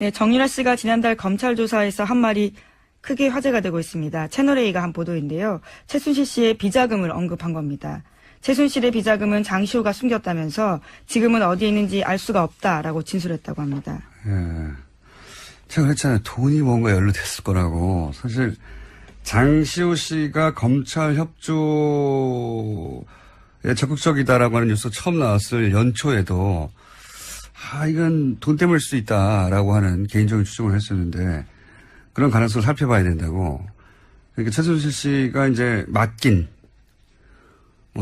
네, 정유라 씨가 지난달 검찰 조사에서 한 말이 크게 화제가 되고 있습니다. 채널A가 한 보도인데요. 최순실 씨의 비자금을 언급한 겁니다. 최순실의 비자금은 장시호가 숨겼다면서 지금은 어디에 있는지 알 수가 없다라고 진술했다고 합니다. 예. 제가 그랬잖아요. 돈이 뭔가 연루됐을 거라고. 사실 장시호 씨가 검찰 협조에 적극적이다라고 하는 뉴스 처음 나왔을 연초에도 이건 돈 때문일 수도 있다라고 하는 개인적인 추정을 했었는데 그런 가능성을 살펴봐야 된다고. 그러니까 최순실 씨가 이제 맡긴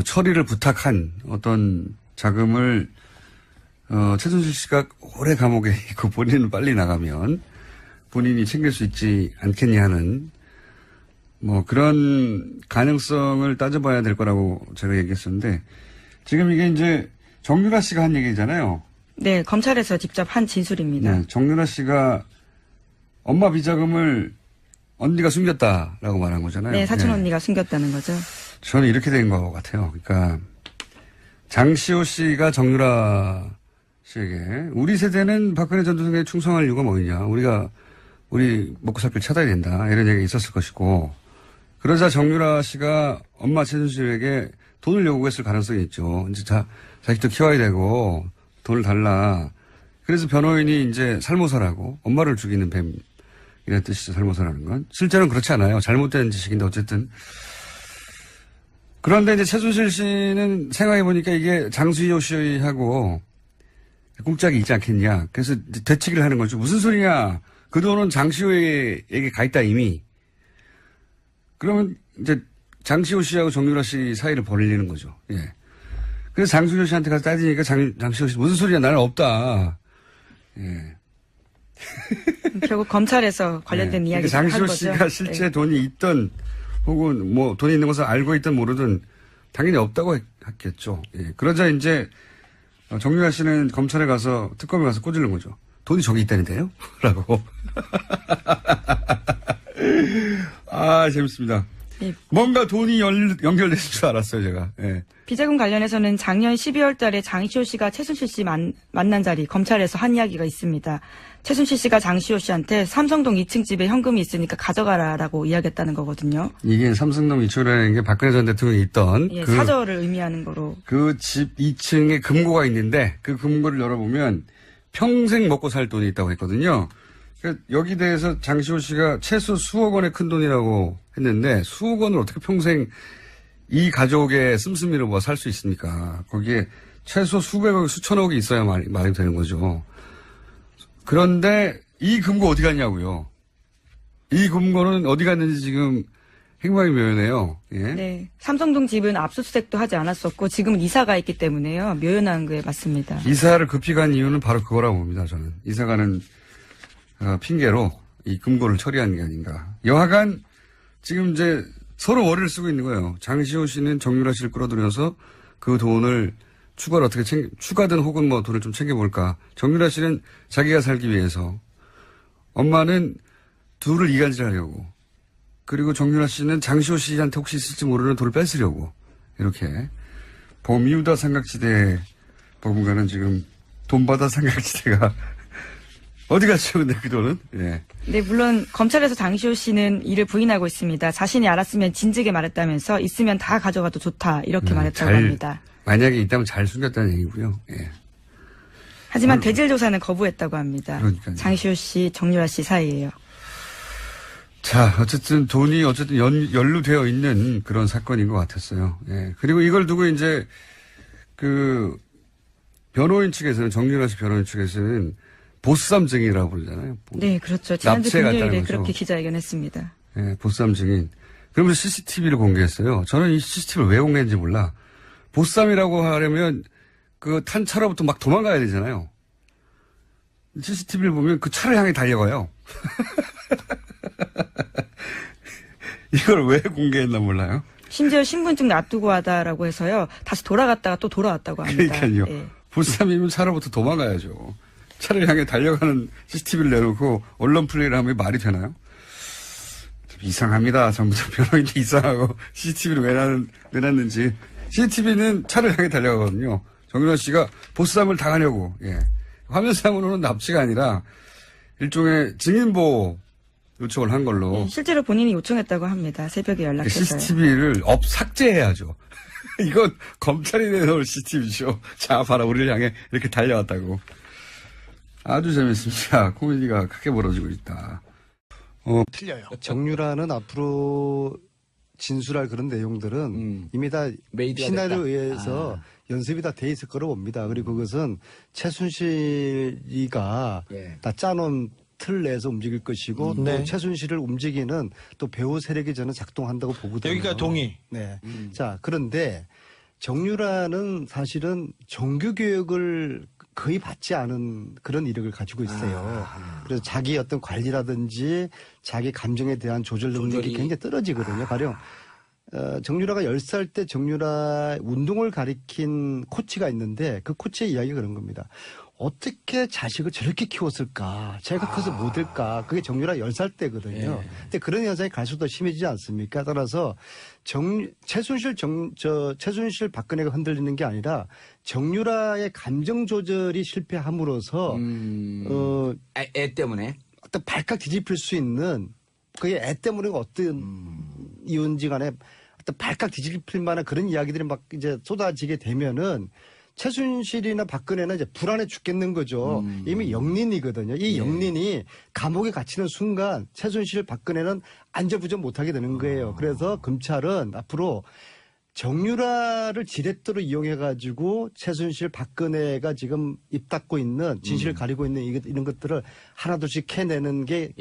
처리를 부탁한 어떤 자금을 최순실 씨가 오래 감옥에 있고 본인은 빨리 나가면 본인이 챙길 수 있지 않겠냐 하는 그런 가능성을 따져봐야 될 거라고 제가 얘기했었는데 지금 이게 이제 정유라 씨가 한 얘기잖아요. 네, 검찰에서 직접 한 진술입니다. 네, 정유라 씨가 엄마 비자금을 언니가 숨겼다라고 말한 거잖아요. 네, 사촌 언니가 숨겼다는 거죠. 저는 이렇게 된 것 같아요. 그러니까 장시호 씨가 정유라 씨에게 우리 세대는 박근혜 전 대통령에 충성할 이유가 뭐냐. 우리 먹고 살 길 찾아야 된다. 이런 얘기가 있었을 것이고 그러자 정유라 씨가 엄마 최순실에게 돈을 요구했을 가능성이 있죠. 이제 자식도 키워야 되고 돈을 달라. 그래서 변호인이 이제 살모사라고 엄마를 죽이는 뱀이라는 뜻이죠. 살모사라는 건. 실제로는 그렇지 않아요. 잘못된 지식인데 어쨌든. 그런데 이제 최순실 씨는 생각해보니까 이게 장시호 씨하고 꿍짝이 있지 않겠냐. 그래서 이제 되치기를 하는 거죠. 무슨 소리냐. 그 돈은 장시호에게 가 있다 이미. 그러면 이제 장시호 씨하고 정유라 씨 사이를 벌리는 거죠. 예. 그래서 장시호 씨한테 가서 따지니까 장시호 씨 무슨 소리야 나는 없다. 예. 결국 검찰에서 관련된 네. 이야기를 장시호 한 거죠. 씨가 실제 네. 돈이 있던 혹은 돈이 있는 것을 알고 있든 모르든 당연히 없다고 했겠죠. 예. 그러자 이제 정유라 씨는 검찰에 가서 특검에 가서 꼬지른 거죠. 돈이 저기 있다는데요? 라고. 재밌습니다. 네. 뭔가 돈이 연결됐을 줄 알았어요, 제가. 예. 비자금 관련해서는 작년 12월 달에 장시호 씨가 최순실 씨 만난 자리 검찰에서 한 이야기가 있습니다. 최순실 씨가 장시호 씨한테 삼성동 2층 집에 현금이 있으니까 가져가라라고 이야기했다는 거거든요. 이게 삼성동 2층이라는 게 박근혜 전 대통령이 있던 예, 사저를 의미하는 거로. 그 집 2층에 금고가 있는데 그 금고를 열어보면 평생 먹고 살 돈이 있다고 했거든요. 그러니까 여기 대해서 장시호 씨가 최소 수억 원의 큰 돈이라고 했는데 수억 원을 어떻게 평생 이 가족의 씀씀이로 살 수 있습니까? 거기에 최소 수백억, 수천억이 있어야 말이 되는 거죠. 그런데 이 금고 어디 갔냐고요. 이 금고는 어디 갔는지 지금 행방이 묘연해요. 예? 네. 삼성동 집은 압수수색도 하지 않았었고 지금은 이사가 있기 때문에요. 묘연한 거에 맞습니다. 이사를 급히 간 이유는 바로 그거라고 봅니다. 저는. 이사가는 핑계로 이 금고를 처리한 게 아닌가. 여하간 지금 이제 서로 머리를 쓰고 있는 거예요. 장시호 씨는 정유라 씨를 끌어들여서 그 돈을 추가로 어떻게 추가든 혹은 돈을 좀 챙겨볼까. 정유라 씨는 자기가 살기 위해서. 엄마는 둘을 이간질하려고. 그리고 정유라 씨는 장시호 씨한테 혹시 있을지 모르는 돈을 뺏으려고. 이렇게. 버뮤다 삼각지대 버금가는 지금 돈바다 삼각지대가 어디 갔죠, 근데 그 돈은? 예. 네, 물론 검찰에서 장시호 씨는 이를 부인하고 있습니다. 자신이 알았으면 진즉에 말했다면서 있으면 다 가져가도 좋다 이렇게 말했다고 합니다. 만약에 있다면 잘 숨겼다는 얘기고요. 예. 하지만 대질 조사는 거부했다고 합니다. 그러니까요. 장시호 씨, 정유라 씨 사이예요. 자, 어쨌든 돈이 연루되어 있는 그런 사건인 것 같았어요. 예. 그리고 이걸 두고 이제 변호인 측에서는 정유라 씨 변호인 측에서는 보쌈 증인이라고 부르잖아요. 네, 그렇죠. 지난주 납치해 갔다는 금요일에 거죠. 그렇게 기자회견했습니다. 예, 보쌈 증인. 그러면서 CCTV를 공개했어요. 저는 이 CCTV를 왜 공개했는지 몰라. 보쌈이라고 하려면 그 탄 차로부터 막 도망가야 되잖아요. CCTV를 보면 그 차를 향해 달려가요. 이걸 왜 공개했나 몰라요. 심지어 신분증 놔두고 하다라고 해서요. 다시 돌아갔다가 또 돌아왔다고 합니다. 그러니까요. 예. 보쌈이면 차로부터 도망가야죠. 차를 향해 달려가는 CCTV를 내놓고 언론 플레이를 하면 말이 되나요? 좀 이상합니다. 전부 다 변호인이 이상하고 CCTV를 왜 놨는지. CCTV는 차를 향해 달려가거든요. 정유라 씨가 보쌈을 당하려고. 예. 화면상으로는 납치가 아니라 일종의 증인보호 요청을 한 걸로. 네, 실제로 본인이 요청했다고 합니다. 새벽에 연락해서요. CCTV를 삭제해야죠. 이건 검찰이 내놓을 CCTV죠. 자, 봐라, 우리를 향해 이렇게 달려왔다고. 아주 재밌습니다. 코미디가 크게 벌어지고 있다. 틀려요. 정유라는 앞으로 진술할 그런 내용들은 이미 다 시나리오에 의해서 연습이 다 돼 있을 거로 봅니다. 그리고 그것은 최순실이가 다 짜놓은 틀 내에서 움직일 것이고 또 최순실을 움직이는 또 배우 세력이 저는 작동한다고 보거든요. 여기가 동의. 네. 자, 그런데 정유라는 사실은 정규교육을 거의 받지 않은 그런 이력을 가지고 있어요. 그래서 자기 어떤 관리라든지 자기 감정에 대한 조절 능력이 굉장히 떨어지거든요. 가령 정유라가 10살 때 정유라 운동을 가리킨 코치가 있는데 그 코치의 이야기가 그런 겁니다. 어떻게 자식을 저렇게 키웠을까? 제가 커서 뭐 될까? 그게 정유라 10살 때거든요. 근데 그런 현상이 갈수록 더 심해지지 않습니까? 따라서 최순실 박근혜가 흔들리는 게 아니라 정유라의 감정 조절이 실패함으로써 애 때문에 어떤 발칵 뒤집힐 수 있는 그게 애 때문에 어떤 이유인지 간에 어떤 발칵 뒤집힐 만한 그런 이야기들이 막 이제 쏟아지게 되면은 최순실이나 박근혜는 이제 불안해 죽겠는 거죠. 이미 영린이거든요. 이 영린이 감옥에 갇히는 순간 최순실, 박근혜는 안절부절 못하게 되는 거예요. 그래서 검찰은 앞으로 정유라를 지렛대로 이용해가지고 최순실, 박근혜가 지금 입 닫고 있는 진실을 가리고 있는 이런 것들을 하나둘씩 캐내는 게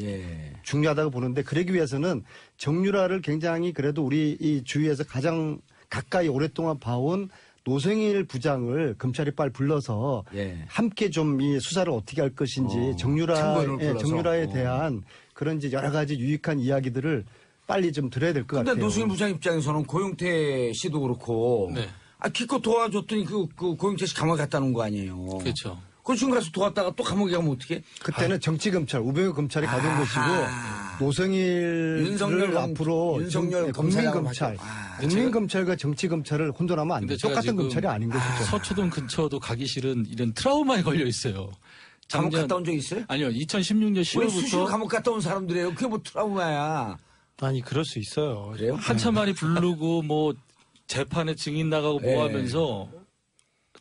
중요하다고 보는데 그러기 위해서는 정유라를 굉장히 그래도 우리 이 주위에서 가장 가까이 오랫동안 봐온 노승일 부장을 검찰이 빨리 불러서 함께 좀 이 수사를 어떻게 할 것인지 정유라에 대한 그런 이제 여러 가지 유익한 이야기들을 빨리 좀 들어야 될 것 같아요. 근데 노승일 부장 입장에서는 고용태 씨도 그렇고 기껏 도와줬더니 그 고용태 씨 감옥에 갖다 놓은 거 아니에요. 그렇죠. 그 지금 가서 도왔다가 또 감옥에 가면 어떡해? 그때는 정치검찰, 우병우 검찰이 가둔 것이고 노승일을 앞으로 윤석열 국민검찰, 국민검찰과 정치검찰을 혼돈하면 안 돼요. 똑같은 검찰이 아닌 것이죠. 서초동 근처도 가기 싫은 이런 트라우마에 걸려 있어요. 감옥 갔다 온 적 있어요? 아니요. 2016년 우리 수시로 10월부터 감옥 갔다 온 사람들이에요. 그게 뭐 트라우마야. 아니 그럴 수 있어요. 그래요? 한참 만에 부르고 뭐 재판에 증인 나가고 뭐 하면서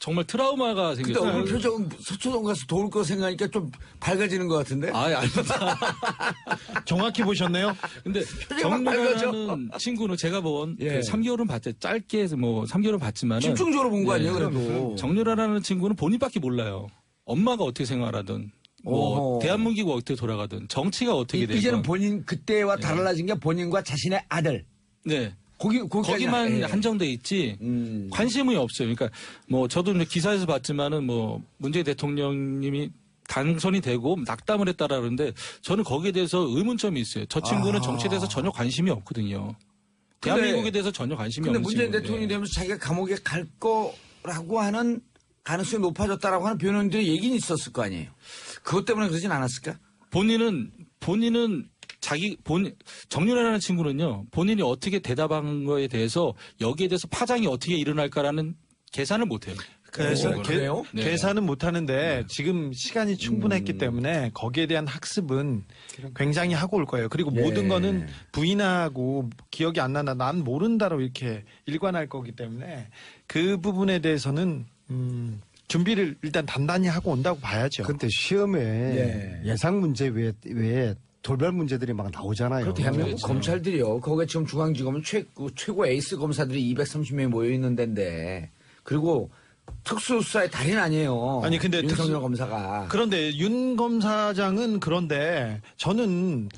정말 트라우마가 근데 생겼어요. 얼굴 표정 서초동 가서 도울 거 생각하니까 좀 밝아지는 것 같은데? 아닙니다. 정확히 보셨네요. 근데 표정만 밝아져. 정유라는 친구는 제가 본 예. 그 3개월은 봤죠. 짧게 뭐 3개월은 봤지만은 집중적으로 본 거 네. 아니에요, 그래도? 정유라라는 친구는 본인밖에 몰라요. 엄마가 어떻게 생활하든 뭐 어허. 대한민국이 어떻게 돌아가든 정치가 어떻게 되든 이제는 본인 그때와 달라진 게 본인과 자신의 아들. 네. 거기까지 거기만 예. 한정돼 있지 관심이 없어요. 그러니까 뭐 저도 이제 기사에서 봤지만은 뭐 문재인 대통령님이 당선이 되고 낙담을 했다라 그러는데 저는 거기에 대해서 의문점이 있어요. 저 친구는 정치에 대해서 전혀 관심이 없거든요. 대한민국에 대해서 전혀 관심이 근데 없는 문재인 친구인데. 대통령이 되면서 자기가 감옥에 갈 거라고 하는 가능성이 높아졌다라고 하는 변호인들의 얘기는 있었을 거 아니에요. 그것 때문에 그러진 않았을까? 본인은 정유라라는 친구는요, 본인이 어떻게 대답한 거에 대해서 여기에 대해서 파장이 어떻게 일어날까라는 계산을 못 해요. 그래서 그래요? 네. 계산은 못하는데 지금 시간이 충분했기 때문에 거기에 대한 학습은 굉장히 하고 올 거예요. 그리고 모든 거는 부인하고 기억이 안 나나 난 모른다로 이렇게 일관할 거기 때문에 그 부분에 대해서는 준비를 일단 단단히 하고 온다고 봐야죠. 근데 시험에 예상 문제 외에 돌발 문제들이 막 나오잖아요. 대한민국 검찰들이요. 거기에 지금 중앙지검은 최고 에이스 검사들이 230명이 모여 있는 데인데 그리고 특수수사의 달인 아니에요. 아니 근데 윤석열 검사가. 그런데 윤 검사장은 그런데 저는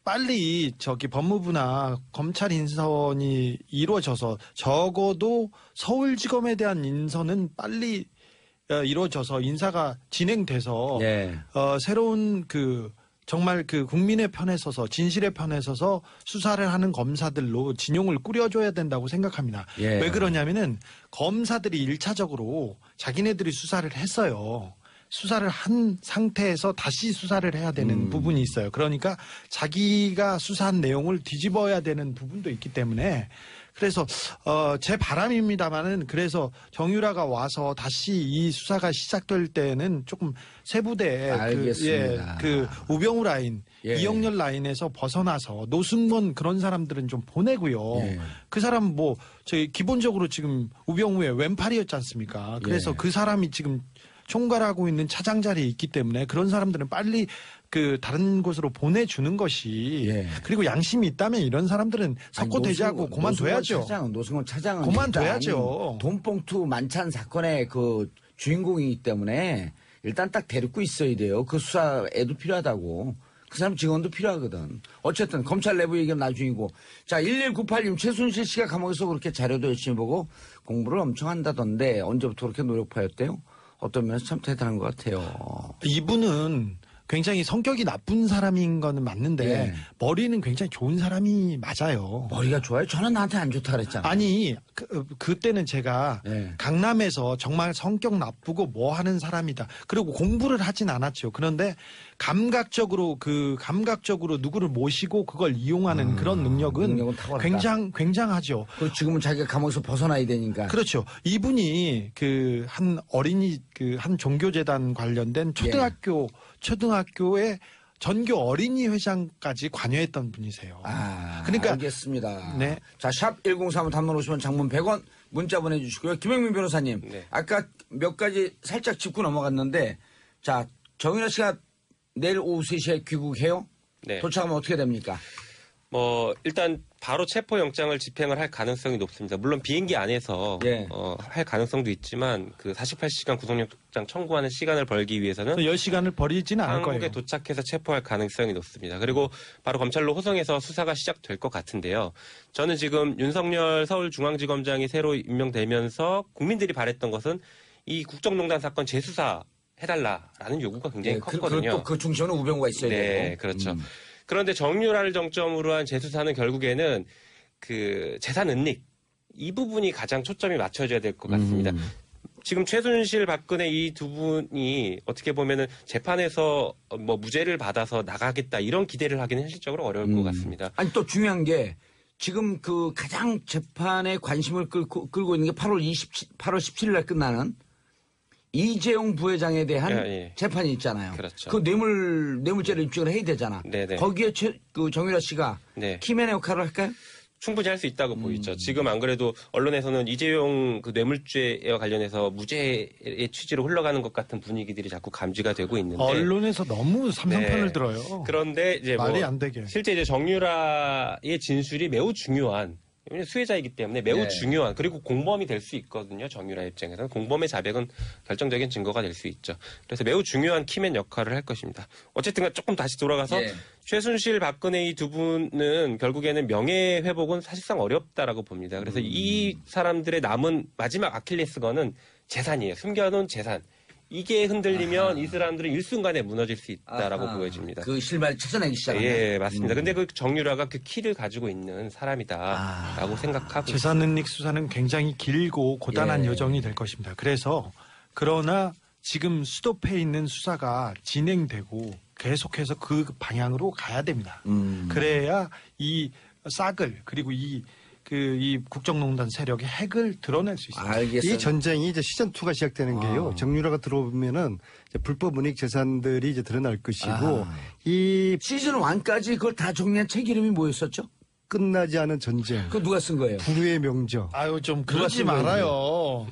빨리 법무부나 검찰 인선이 이루어져서 적어도 서울지검에 대한 인선은 빨리 이루어져서 인사가 진행돼서 새로운 정말 국민의 편에 서서 진실의 편에 서서 수사를 하는 검사들로 진용을 꾸려줘야 된다고 생각합니다. 왜 그러냐면은 검사들이 1차적으로 자기네들이 수사를 했어요. 수사를 한 상태에서 다시 수사를 해야 되는 부분이 있어요. 그러니까 자기가 수사한 내용을 뒤집어야 되는 부분도 있기 때문에 그래서 제 바람입니다만은 그래서 정유라가 와서 다시 이 수사가 시작될 때는 조금 세부대 알겠습니다. 그 우병우 라인, 예. 이영렬 라인에서 벗어나서 노승건 그런 사람들은 좀 보내고요. 예. 그 사람 뭐 저희 기본적으로 지금 우병우의 왼팔이었지 않습니까? 그래서 예. 그 사람이 지금 총괄하고 있는 차장 자리에 있기 때문에 그런 사람들은 빨리 그 다른 곳으로 보내주는 것이 예. 그리고 양심이 있다면 이런 사람들은 석고대지하고 그만둬야죠. 노승건 차장은 그만둬야죠. 일단 돈봉투 만찬 사건의 그 주인공이기 때문에 일단 딱 데리고 있어야 돼요. 그 수사에도 필요하다고. 그 사람 직원도 필요하거든. 어쨌든 검찰 내부 얘기는 나중이고. 자, 1198님 최순실 씨가 감옥에서 그렇게 자료도 열심히 보고 공부를 엄청 한다던데 언제부터 그렇게 노력파였대요? 어떤 면에서 참 대단한 것 같아요. 이분은 굉장히 성격이 나쁜 사람인 거는 맞는데 예. 머리는 굉장히 좋은 사람이 맞아요. 머리가 좋아요? 저는 나한테 안 좋다 그랬잖아요. 아니 그때는 제가 예. 강남에서 정말 성격 나쁘고 뭐 하는 사람이다. 그리고 공부를 하진 않았죠. 그런데 감각적으로 누구를 모시고 그걸 이용하는 그런 능력은 탁월하다. 굉장하죠. 그 지금은 자기가 감옥에서 벗어나야 되니까. 그렇죠. 이분이 그 한 어린이 그 한 종교재단 관련된 초등학교의 전교 어린이 회장까지 관여했던 분이세요. 그러니까 알겠습니다. 네. 자, 샵 1035 단문 50원 장문 100원 문자 보내주시고요. 김영민 변호사님. 네. 아까 몇 가지 살짝 짚고 넘어갔는데 자, 정윤아 씨가 내일 오후 3시에 귀국해요? 네. 도착하면 어떻게 됩니까? 일단 바로 체포영장을 집행을 할 가능성이 높습니다. 물론 비행기 안에서 예. 할 가능성도 있지만 그 48시간 구속영장 청구하는 시간을 벌기 위해서는 10시간을 버리지는 않을 한국에 거예요. 도착해서 체포할 가능성이 높습니다. 그리고 바로 검찰로 호송해서 수사가 시작될 것 같은데요. 저는 지금 윤석열 서울중앙지검장이 새로 임명되면서 국민들이 바랬던 것은 이 국정농단 사건 재수사 해달라라는 요구가 굉장히 컸거든요. 또 그 중심에는 우병우가 있어야 되고. 네, 그렇죠. 그런데 정유라를 정점으로 한 재수사는 결국에는 그 재산 은닉 이 부분이 가장 초점이 맞춰져야 될 것 같습니다. 지금 최순실, 박근혜 이 두 분이 어떻게 보면은 재판에서 뭐 무죄를 받아서 나가겠다 이런 기대를 하기는 현실적으로 어려울 것 같습니다. 아니 또 중요한 게 지금 그 가장 재판에 관심을 끌고 있는 게 8월 17일 날 끝나는 이재용 부회장에 대한 예. 재판이 있잖아요. 그렇죠. 그 뇌물죄를 입증을 해야 되잖아. 네네. 거기에 그 정유라 씨가 네. 키맨의 역할을 할까요? 충분히 할 수 있다고 보이죠. 지금 안 그래도 언론에서는 이재용 그 뇌물죄와 관련해서 무죄의 취지로 흘러가는 것 같은 분위기들이 자꾸 감지가 되고 있는데 언론에서 너무 삼성편을 네. 들어요. 그런데 이제 말이 안 되게. 실제 이제 정유라의 진술이 매우 중요한 왜냐면 수혜자이기 때문에 매우 네. 중요한 그리고 공범이 될 수 있거든요. 정유라 입장에서는 공범의 자백은 결정적인 증거가 될 수 있죠. 그래서 매우 중요한 키맨 역할을 할 것입니다. 어쨌든 조금 다시 돌아가서 예. 최순실, 박근혜 이 두 분은 결국에는 명예 회복은 사실상 어렵다라고 봅니다. 그래서 이 사람들의 남은 마지막 아킬레스건은 재산이에요. 숨겨놓은 재산. 이게 흔들리면 이 사람들은 일순간에 무너질 수 있다라고 보여집니다. 그 실마리 찾아내기 시작하네. 예, 맞습니다. 근데 그 정유라가 그 키를 가지고 있는 사람이다라고 생각하고 재산 은닉 수사는 굉장히 길고 고단한 예. 여정이 될 것입니다. 그러나 지금 스톱해 있는 수사가 진행되고 계속해서 그 방향으로 가야 됩니다. 그래야 이 싹을 그리고 이 국정농단 세력의 핵을 드러낼 수 있습니다. 알겠어요. 이 전쟁이 이제 시즌 2가 시작되는 게요. 정유라가 들어오면은 이제 불법 은닉 재산들이 이제 드러날 것이고 이 시즌 1까지 그걸 다 정리한 책 이름이 뭐였었죠? 끝나지 않은 전쟁, 그거 누가 쓴 거예요? 불후의 명저. 아유 좀 누가 그러지 쓴 거예요, 말아요.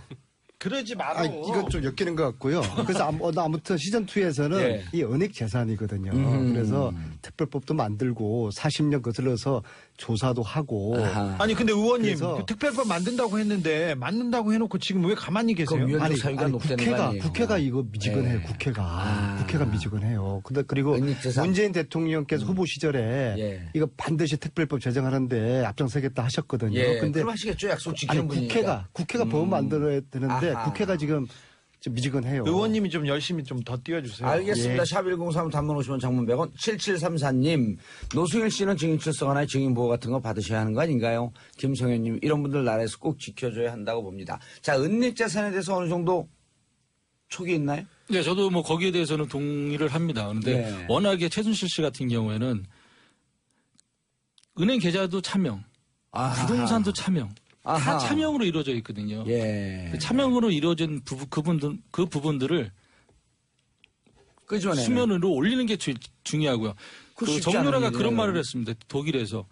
그러지 말아. 이건 좀 엮이는 것 같고요. 그래서 아무튼 시즌 2에서는 예. 이 은닉 재산이거든요. 그래서 특별법도 만들고 40년 거슬러서 조사도 하고. 아니 근데 의원님 그래서- 그 특별법 만든다고 했는데 만든다고 해놓고 지금 왜 가만히 계세요? 그럼 아니, 사유가 높다는 거 아니에요? 국회가 이거 미지근해요. 예. 국회가 미지근해요. 근데 그리고 은닉 재산. 문재인 대통령께서 후보 시절에 예. 이거 반드시 특별법 제정하는데 앞장서겠다 하셨거든요. 예. 근데 그럼 하시겠죠. 약속 지키는 아니 분이니까. 국회가 법 만들어야 되는데 아하. 국회가 지금 좀 미지근해요. 의원님이 좀 열심히 좀 더 띄워주세요. 알겠습니다. 예. 샵 1035 단문 50원 장문 100원 7734님 노승일 씨는 증인 출석하나 증인보호 같은 거 받으셔야 하는 거 아닌가요? 김성현님 이런 분들 나라에서 꼭 지켜줘야 한다고 봅니다. 자 은닉 재산에 대해서 어느 정도 촉이 있나요? 네, 저도 뭐 거기에 대해서는 동의를 합니다. 그런데 네. 워낙에 최순실 씨 같은 경우에는 은행 계좌도 차명, 아하. 부동산도 차명. 아하. 다 차명으로 이루어져 있거든요. 예. 그 차명으로 이루어진 그 부분들을 끄집어내는. 수면으로 올리는 게 중요하고요. 그거 그 쉽지 정유라가 않은 그런 일이에요. 말을 했습니다. 독일에서.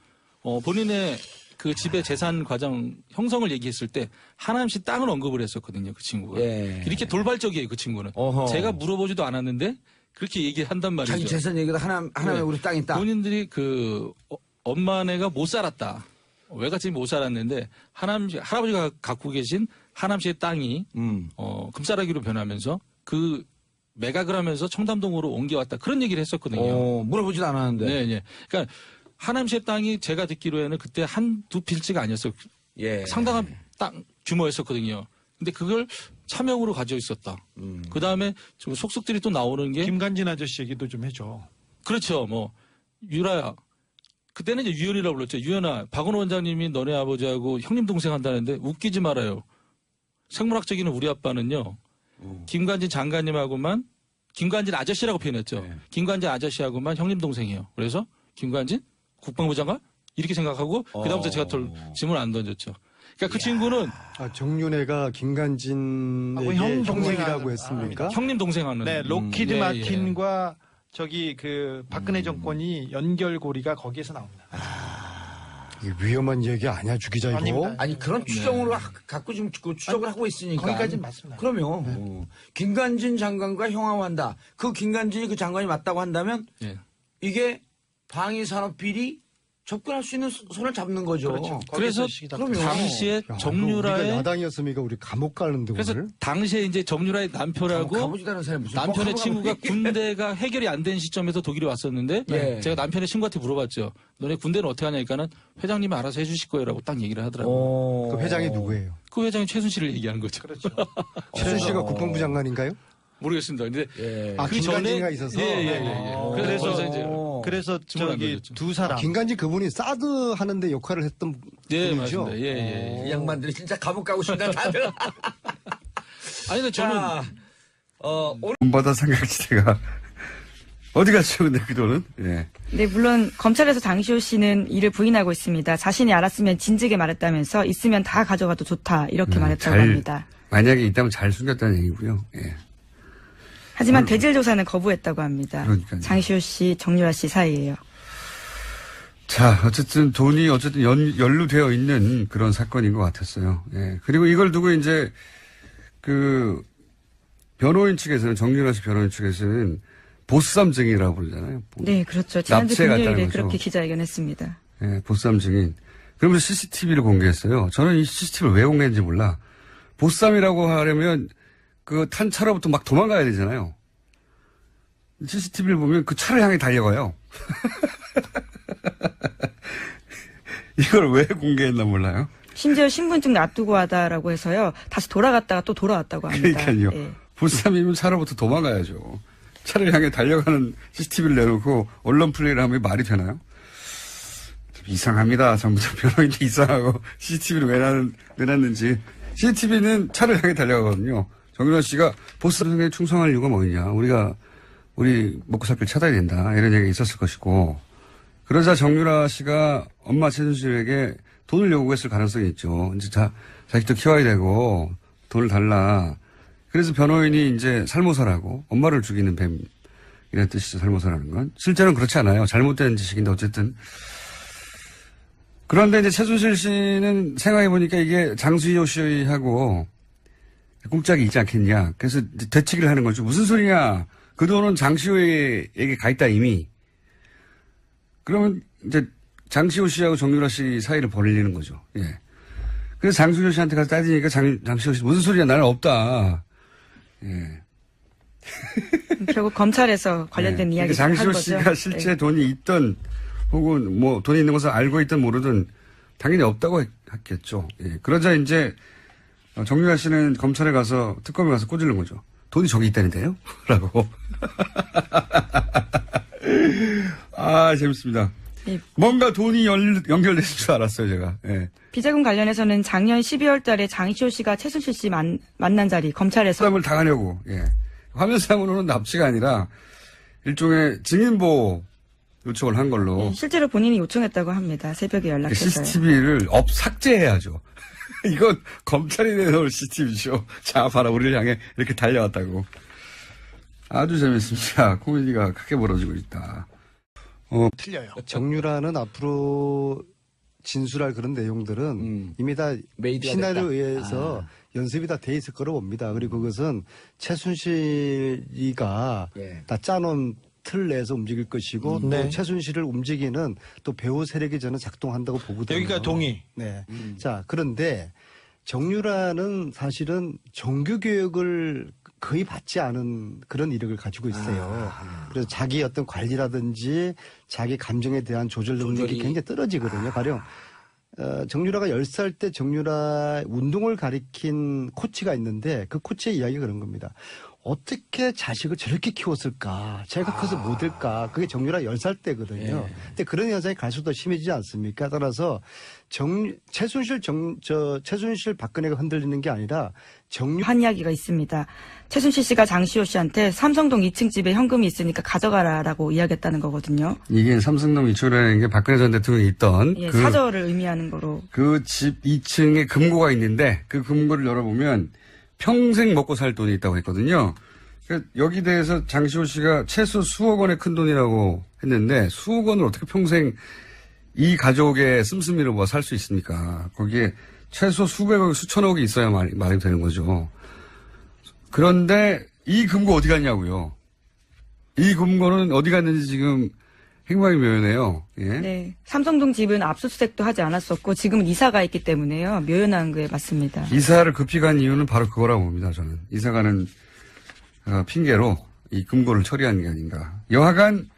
본인의 그 집의 재산 과정 형성을 얘기했을 때 하남시 땅을 언급을 했었거든요. 그 친구가. 예. 이렇게 돌발적이에요. 그 친구는. 어허. 제가 물어보지도 않았는데 그렇게 얘기한단 말이죠. 자기 재산 얘기도 하나면 네. 우리 땅 있다. 본인들이 그 엄마네가 못 살았다. 외갓집이 못 살았는데 하남시 할아버지가 갖고 계신 하남시의 땅이 금싸라기로 변하면서 그 매각을 하면서 청담동으로 옮겨왔다. 그런 얘기를 했었거든요. 물어보지도 않았는데. 네, 네. 그러니까 하남시의 땅이 제가 듣기로에는 그때 한두 필지가 아니었어요. 예. 상당한 땅 규모였었거든요. 근데 그걸 차명으로 가지고 있었다. 그 다음에 좀 속속들이 또 나오는 게 김관진 아저씨 얘기도 좀 해줘. 그렇죠. 뭐 유라야. 그때는 이제 유연이라고 불렀죠. 유연아, 박원호 원장님이 너네 아버지하고 형님 동생 한다는데 웃기지 말아요. 생물학적인 우리 아빠는요. 김관진 장관님하고만 김관진 아저씨라고 표현했죠. 네. 김관진 아저씨하고만 형님 동생이에요. 그래서 김관진 국방부 장관 이렇게 생각하고 그다음부터 제가 질문 안 던졌죠. 그러니까 그 친구는 정윤회가 김관진에게 형님이라고 했습니까? 형님 동생 하는. 네, 로키드 예, 마틴과 저기 그 박근혜 정권이 연결고리가 거기에서 나옵니다. 이게 위험한 얘기 아니야, 주 기자 이거? 아닙니다. 아니 그런 추정으로 갖고 지금 그 추적을 하고 있으니까. 거기까지는 맞습니다. 그러면 김관진 장관과 형하한다. 그 김관진이 그 장관이 맞다고 한다면 예. 이게 방위산업비리 접근할 수 있는 손을 잡는 거죠. 그렇죠. 그래서 거기서 시기다. 그럼요. 당시에 야, 정유라의 우리가 야당이었으면 우리 감옥 가는데 그래서 오늘? 당시에 이제 정유라의 남편하고 가보지도 않은 사람이 무슨 남편의 꼭 친구가 가보고 군대가 해결이 안 된 시점에서 독일에 왔었는데 예. 제가 남편의 친구한테 물어봤죠. 너네 군대는 어떻게 하냐니까는 회장님이 알아서 해주실 거예요라고 딱 얘기를 하더라고요. 그 회장이 누구예요? 그 회장이 최순실을 얘기하는 거죠. 그렇죠. 최순 씨가 국방부 장관인가요? 모르겠습니다. 근데 예. 아, 그 김관진이가 전에- 있어서? 예. 그래서 거기서 이제 그래서 질문 안 저기 던졌죠. 두 사람 김관진 그분이 사드 하는데 역할을 했던 예, 분이죠? 맞습니다. 예. 이 양반들이 진짜 감옥 가고 싶다 다들. 아니 근데 저는 자, 돈받아 삼각지대가 어디 갔죠, 근데 그 돈은? 예. 네, 물론 검찰에서 장시호 씨는 이를 부인하고 있습니다. 자신이 알았으면 진즉에 말했다면서 있으면 다 가져가도 좋다 이렇게 말했다고 합니다. 만약에 있다면 잘 숨겼다는 얘기고요. 예. 하지만 대질 조사는 거부했다고 합니다. 그러니까요. 장시호 씨, 정유라 씨 사이예요. 자, 어쨌든 돈이 연루되어 있는 그런 사건인 것 같았어요. 예. 그리고 이걸 두고 이제 그 변호인 측에서는 정유라 씨 변호인 측에서는 보쌈 증인이라고 부르잖아요. 네, 그렇죠. 지난주 납치해 갔다는 금요일에 거죠. 그렇게 기자회견했습니다. 예, 보쌈 증인. 그러면서 CCTV를 공개했어요. 저는 이 CCTV를 왜 공개했는지 몰라. 보쌈이라고 하려면 그 탄 차로부터 막 도망가야 되잖아요. CCTV를 보면 그 차를 향해 달려가요. 이걸 왜 공개했나 몰라요. 심지어 신분증 놔두고 하다라고 해서요. 다시 돌아갔다가 또 돌아왔다고 합니다. 그러니까요. 예. 보쌈이면 차로부터 도망가야죠. 차를 향해 달려가는 CCTV를 내놓고 언론 플레이를 하면 말이 되나요? 좀 이상합니다. 전부 다 변호인도 이상하고 CCTV를 왜 놨는지. CCTV는 차를 향해 달려가거든요. 정유라 씨가 보쌈에 충성할 이유가 뭐냐. 우리 먹고 살 길 찾아야 된다. 이런 얘기가 있었을 것이고. 그러자 정유라 씨가 엄마 최순실에게 돈을 요구했을 가능성이 있죠. 이제 자식도 키워야 되고 돈을 달라. 그래서 변호인이 이제 살모사라고 엄마를 죽이는 뱀이라는 뜻이죠. 살모사라는 건. 실제로는 그렇지 않아요. 잘못된 지식인데 어쨌든. 그런데 이제 최순실 씨는 생각해보니까 이게 장수호 씨하고 꿍짝이 있지 않겠냐. 그래서 이제 되치기를 하는 거죠. 무슨 소리냐. 그 돈은 장시호에게 가 있다 이미. 그러면 이제 장시호 씨하고 정유라 씨 사이를 벌리는 거죠. 예. 그래서 장시호 씨한테 가서 따지니까 장시호 씨 무슨 소리야 나는 없다. 예. 결국 검찰에서 관련된 네. 이야기를 장시호 한 거죠. 씨가 실제 네. 돈이 있던 혹은 뭐 돈이 있는 것을 알고 있든 모르든 당연히 없다고 했겠죠. 예. 그러자 이제 정유라 씨는 검찰에 가서 특검에 가서 꼬질른 거죠. 돈이 저기 있다는데요? 라고. 아, 재밌습니다. 예. 뭔가 돈이 연결됐을 줄 알았어요, 제가. 예. 비자금 관련해서는 작년 12월 달에 장시호 씨가 최순실 씨 만난 자리 검찰에서 부담을 당하려고, 예. 화면상으로는 납치가 아니라 일종의 증인보호 요청을 한 걸로. 네, 실제로 본인이 요청했다고 합니다. 새벽에 연락해서요. CCTV를 삭제해야죠. 이건 검찰이 내놓을 CCTV죠. 자, 봐라, 우리를 향해 이렇게 달려왔다고. 아주 재밌습니다. 코미디가 크게 벌어지고 있다. 틀려요. 정유라는 앞으로 진술할 그런 내용들은 이미 다 메이드가 시나리오에 됐다. 의해서 연습이 다 돼 있을 거로 봅니다. 그리고 그것은 최순실이가 예. 다 짜놓은 틀 내에서 움직일 것이고 또 네. 최순실을 움직이는 또 배후 세력이 저는 작동한다고 보거든요. 여기가 동의. 네. 자, 그런데 정유라는 사실은 정규교육을 거의 받지 않은 그런 이력을 가지고 있어요. 그래서 자기 어떤 관리라든지 자기 감정에 대한 조절 능력이 조절이- 굉장히 떨어지거든요. 가령 정유라가 10살 때 정유라 운동을 가리킨 코치가 있는데 그 코치의 이야기가 그런 겁니다. 어떻게 자식을 저렇게 키웠을까? 제가 커서 뭐 될까? 그게 정유라 10살 때거든요. 근데 그런 현상이 갈수록 더 심해지지 않습니까? 따라서 최순실 박근혜가 흔들리는 게 아니라 한 이야기가 있습니다. 최순실 씨가 장시호 씨한테 삼성동 2층 집에 현금이 있으니까 가져가라라고 이야기했다는 거거든요. 이게 삼성동 2층이라는 게 박근혜 전 대통령이 있던 예, 사저를 의미하는 거로. 그 집 2층에 금고가 있는데 그 금고를 열어보면 평생 먹고 살 돈이 있다고 했거든요. 그러니까 여기 대해서 장시호 씨가 최소 수억 원의 큰 돈이라고 했는데 수억 원을 어떻게 평생 이 가족의 씀씀이로 뭐 살 수 있습니까? 거기에 최소 수백억, 수천억이 있어야 말이 되는 거죠. 그런데 이 금고 어디 갔냐고요. 이 금고는 어디 갔는지 지금 행방이 묘연해요. 예? 네. 삼성동 집은 압수수색도 하지 않았었고 지금은 이사가 있기 때문에요. 묘연한 게 맞습니다. 이사를 급히 간 이유는 바로 그거라고 봅니다. 저는 이사 가는 핑계로 이 금고를 처리한 게 아닌가. 여하간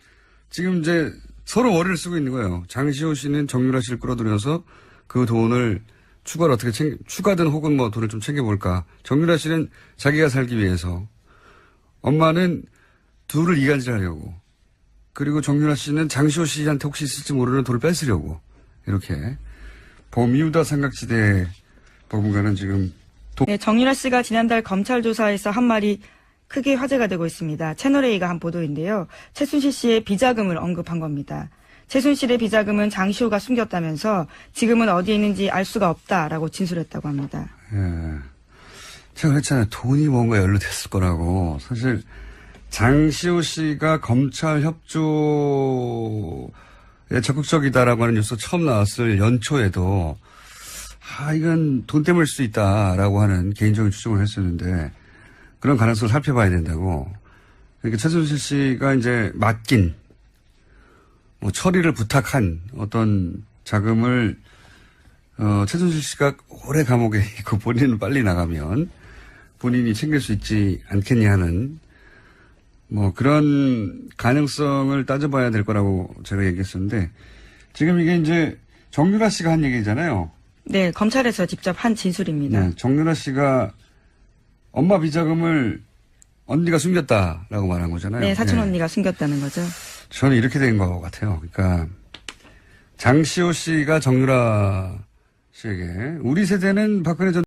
지금 이제 서로 머리를 쓰고 있는 거예요. 장시호 씨는 정유라 씨를 끌어들여서 그 돈을 추가로 어떻게 추가든 혹은 뭐 돈을 좀 챙겨볼까. 정유라 씨는 자기가 살기 위해서, 엄마는 둘을 이간질하려고, 그리고 정유라 씨는 장시호 씨한테 혹시 있을지 모르는 돈을 뺏으려고, 이렇게 버뮤다 삼각지대 법무관은 지금 네, 정유라 씨가 지난달 검찰 조사에서 한 말이 크게 화제가 되고 있습니다. 채널A가 한 보도인데요. 최순실 씨의 비자금을 언급한 겁니다. 최순실의 비자금은 장시호가 숨겼다면서 지금은 어디에 있는지 알 수가 없다라고 진술했다고 합니다. 예. 제가 그랬잖아요. 돈이 뭔가 연루됐을 거라고. 사실 장시호 씨가 검찰 협조에 적극적이다라고 하는 뉴스 처음 나왔을 연초에도 이건 돈 때문일 수 있다라고 하는 개인적인 추정을 했었는데 그런 가능성을 살펴봐야 된다고. 그러니까 최순실 씨가 이제 맡긴 뭐 처리를 부탁한 어떤 자금을 최순실 씨가 오래 감옥에 있고 본인은 빨리 나가면 본인이 챙길 수 있지 않겠냐 하는 뭐 그런 가능성을 따져봐야 될 거라고 제가 얘기했었는데 지금 이게 이제 정유라 씨가 한 얘기잖아요. 네, 검찰에서 직접 한 진술입니다. 네, 정유라 씨가 엄마 비자금을 언니가 숨겼다라고 말한 거잖아요. 네, 사촌 네. 언니가 숨겼다는 거죠. 저는 이렇게 된 것 같아요. 그러니까 장시호 씨가 정유라 씨에게 우리 세대는 박근혜 전